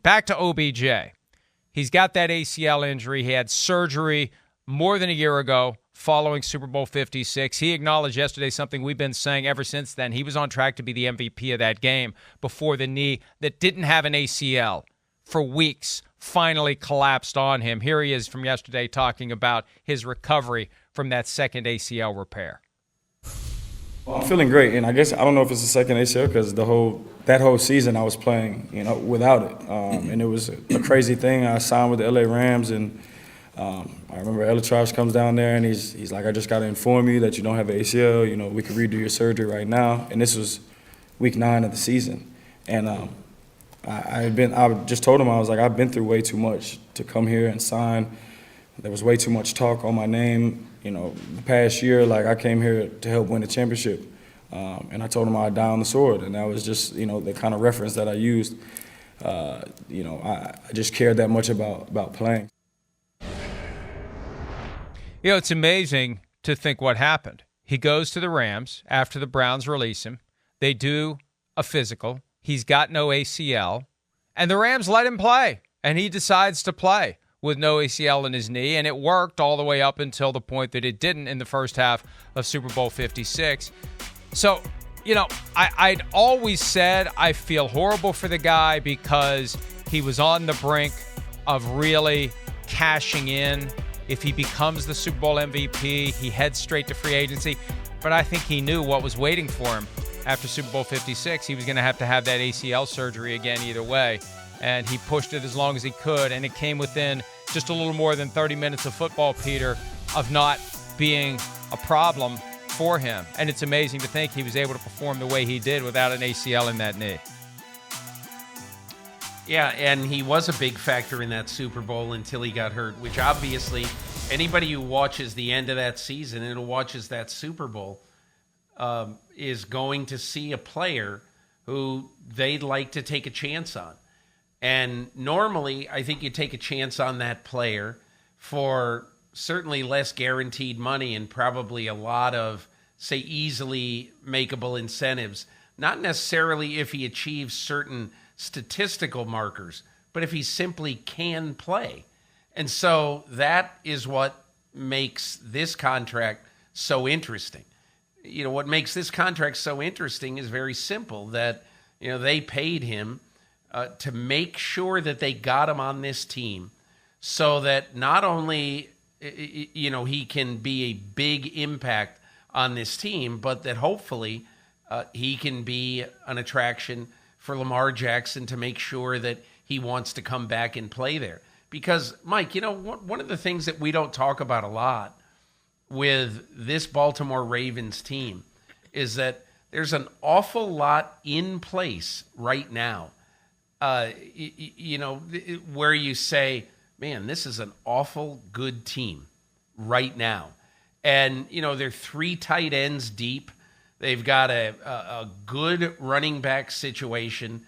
Back to OBJ. He's got that ACL injury. He had surgery more than a year ago following Super Bowl 56. He acknowledged yesterday something we've been saying ever since then. He was on track to be the MVP of that game before the knee that didn't have an ACL for weeks finally collapsed on him. Here he is from yesterday talking about his recovery from that second ACL repair. Well, I'm feeling great, and I guess I don't know if it's the second ACL because that whole season I was playing, without it, and it was a crazy thing. I signed with the LA Rams, and I remember Elatrash comes down there, and he's like, "I just got to inform you that you don't have an ACL. We can redo your surgery right now." And this was week 9 of the season, and I just told him, I was like, I've been through way too much to come here and sign. There was way too much talk on my name. The past year, I came here to help win the championship. And I told him I'd die on the sword. And that was just, the kind of reference that I used. I just cared that much about playing. It's amazing to think what happened. He goes to the Rams after the Browns release him. They do a physical. He's got no ACL. And the Rams let him play. And he decides to play with no ACL in his knee, and it worked all the way up until the point that it didn't in the first half of Super Bowl 56. So, I'd always said I feel horrible for the guy because he was on the brink of really cashing in. If he becomes the Super Bowl MVP, he heads straight to free agency. But I think he knew what was waiting for him after Super Bowl 56. He was going to have that ACL surgery again either way. And he pushed it as long as he could, and it came within just a little more than 30 minutes of football, Peter, of not being a problem for him. And it's amazing to think he was able to perform the way he did without an ACL in that knee. Yeah, and he was a big factor in that Super Bowl until he got hurt, which obviously anybody who watches the end of that season and who watches that Super Bowl is going to see a player who they'd like to take a chance on. And normally, I think you take a chance on that player for certainly less guaranteed money and probably a lot of, say, easily makeable incentives. Not necessarily if he achieves certain statistical markers, but if he simply can play. And so that is what makes this contract so interesting. What makes this contract so interesting is very simple, that, they paid him to make sure that they got him on this team so that not only, he can be a big impact on this team, but that hopefully he can be an attraction for Lamar Jackson to make sure that he wants to come back and play there. Because, Mike, one of the things that we don't talk about a lot with this Baltimore Ravens team is that there's an awful lot in place right now. Where you say, man, this is an awful good team right now. And, they're 3 tight ends deep. They've got a good running back situation.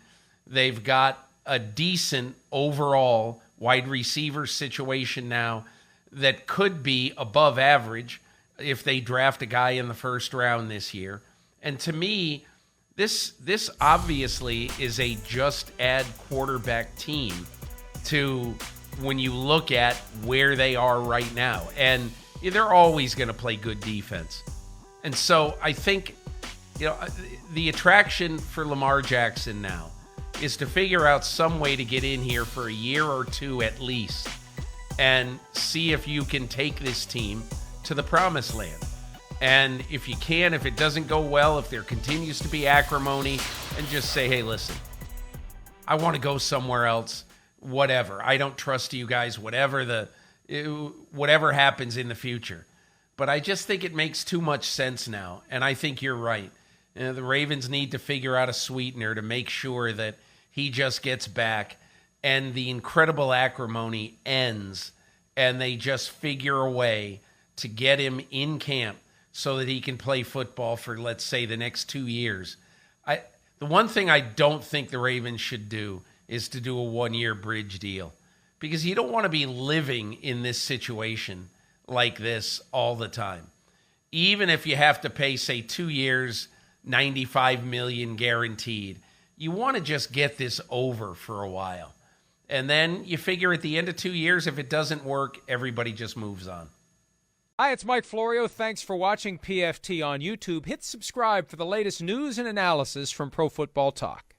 They've got a decent overall wide receiver situation now that could be above average if they draft a guy in the first round this year. And to me, This obviously is a just add quarterback team to when you look at where they are right now. And they're always going to play good defense. And so I think, the attraction for Lamar Jackson now is to figure out some way to get in here for a year or 2 at least and see if you can take this team to the promised land. And if you can, if it doesn't go well, if there continues to be acrimony, and just say, hey, listen, I want to go somewhere else, whatever. I don't trust you guys, whatever happens in the future. But I just think it makes too much sense now, and I think you're right. The Ravens need to figure out a sweetener to make sure that he just gets back and the incredible acrimony ends, and they just figure a way to get him in camp so that he can play football for, let's say, the next 2 years. The one thing I don't think the Ravens should do is to do a 1-year bridge deal, because you don't want to be living in this situation like this all the time. Even if you have to pay, say, 2 years, $95 million guaranteed, you want to just get this over for a while. And then you figure at the end of 2 years, if it doesn't work, everybody just moves on. Hi, it's Mike Florio. Thanks for watching PFT on YouTube. Hit subscribe for the latest news and analysis from Pro Football Talk.